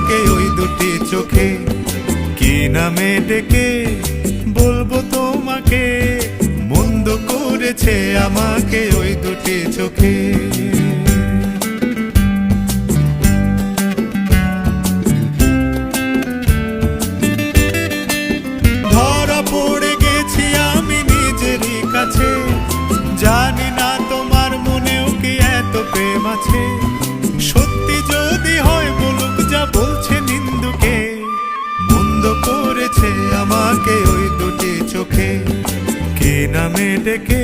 আমাকে ওই দুটি চোখে। কি নামে ডেকে বলবো তোমাকে, মন্দ করেছে আমাকে ওই দুটি চোখে। ধরা পড়ে গেছি আমি নিজেরই কাছে, জানি না তোমার মনেও কি এত প্রেম আছে। সত্যি যদি হয় বলুক যা বলছে নিন্দুকে, মন্দ করেছে আমাকে ওই দুটি চোখে। কি নামে ডেকে